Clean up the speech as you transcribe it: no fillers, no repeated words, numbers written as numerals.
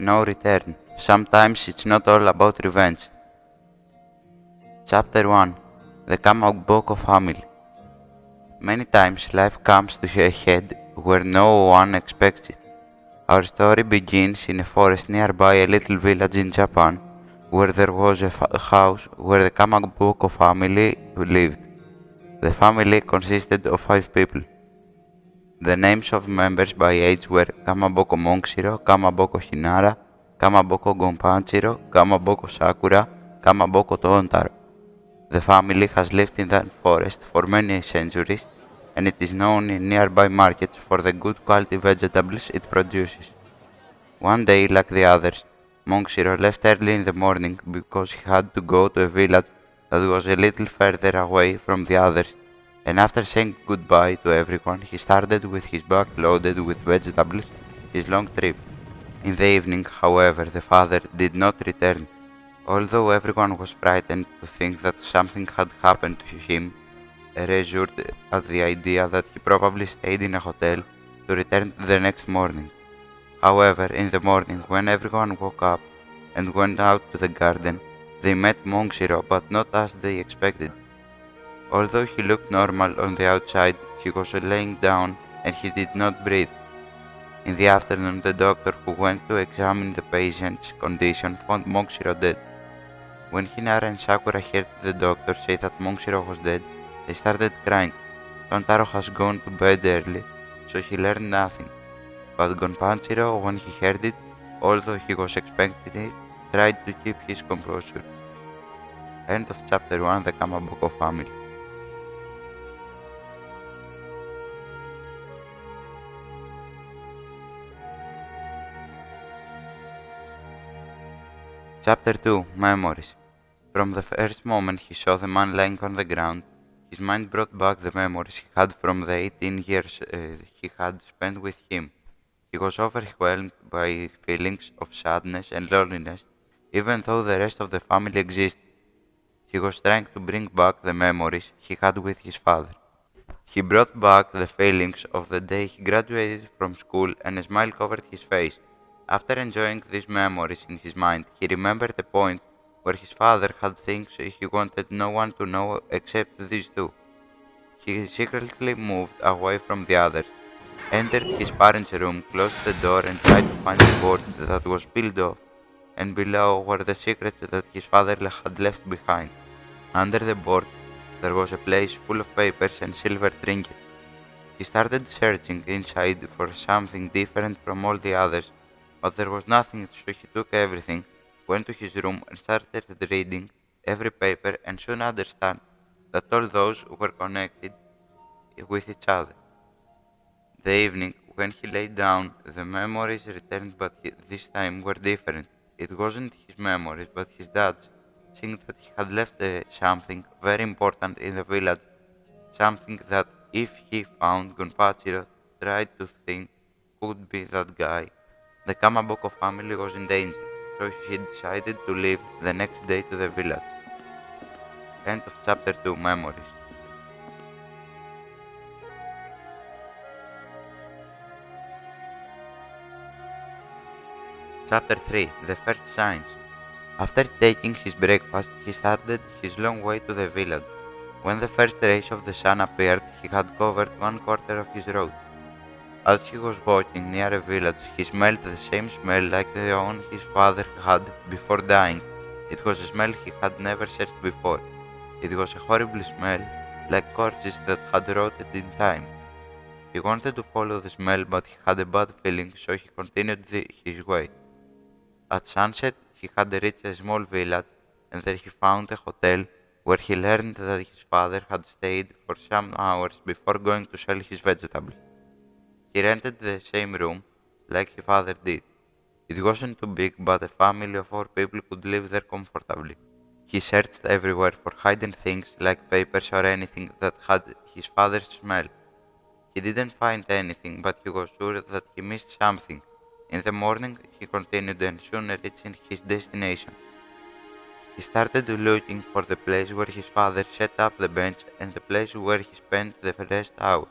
no return. Sometimes it's not all about revenge. Chapter 1. The Kamaboko Family. Many times life comes to a head where no one expects it. Our story begins in a forest nearby a little village in Japan, where there was a house where the Kamaboko family lived. The family consisted of 5 people. The names of members by age were Kamaboko Monshiro, Kamaboko Hinara, Kamaboko Gonpanchiro, Kamaboko Sakura, Kamaboko Tontaro. The family has lived in that forest for many centuries, and it is known in nearby markets for the good quality vegetables it produces. One day, like the others, Monshiro left early in the morning because he had to go to a village that was a little further away from the others, and after saying goodbye to everyone, he started with his bag loaded with vegetables his long trip. In the evening, however, the father did not return. Although everyone was frightened to think that something had happened to him, reassured at the idea that he probably stayed in a hotel to return the next morning. However, in the morning, when everyone woke up and went out to the garden, they met Monshiro, but not as they expected. Although he looked normal on the outside, he was laying down and he did not breathe. In the afternoon, the doctor who went to examine the patient's condition found Monshiro dead. When Hinara and Sakura heard the doctor say that Monshiro was dead, they started crying. Tontaro has gone to bed early, so he learned nothing. But Gonpanchiro, when he heard it, although he was expecting it, tried to keep his composure. End of chapter 1. The Kamaboko Family. Chapter 2. Memories. From the first moment he saw the man lying on the ground, his mind brought back the memories he had from the 18 years he had spent with him. He was overwhelmed by feelings of sadness and loneliness, even though the rest of the family existed. He was trying to bring back the memories he had with his father. He brought back the feelings of the day he graduated from school, and a smile covered his face. After enjoying these memories in his mind, he remembered a point where his father had things he wanted no one to know except these two. He secretly moved away from the others, entered his parents' room, closed the door, and tried to find the board that was peeled off, and below were the secrets that his father had left behind. Under the board, there was a place full of papers and silver trinkets. He started searching inside for something different from all the others, but there was nothing, so he took everything, went to his room and started reading every paper, and soon understood that all those were connected with each other. The evening, when he lay down, the memories returned, but this time were different. It wasn't his memories, but his dad's, seeing that he had left something very important in the village, something that if he found, Gunpachiro tried to think could be that guy. The Kamaboko family was in danger, so he decided to leave the next day to the village. End of chapter 2. Memories. Chapter 3. The First Signs. After taking his breakfast, he started his long way to the village. When the first rays of the sun appeared, he had covered 1/4 of his road. As he was walking near a village, he smelled the same smell like the one his father had before dying. It was a smell he had never sensed before. It was a horrible smell, like corpses that had rotted in time. He wanted to follow the smell, but he had a bad feeling, so he continued his way. At sunset, he had reached a small village, and there he found a hotel where he learned that his father had stayed for some hours before going to sell his vegetables. He rented the same room, like his father did. It wasn't too big, but a family of 4 people could live there comfortably. He searched everywhere for hidden things like papers or anything that had his father's smell. He didn't find anything, but he was sure that he missed something. In the morning, he continued and soon reaching his destination. He started looking for the place where his father set up the bench and the place where he spent the rest hour.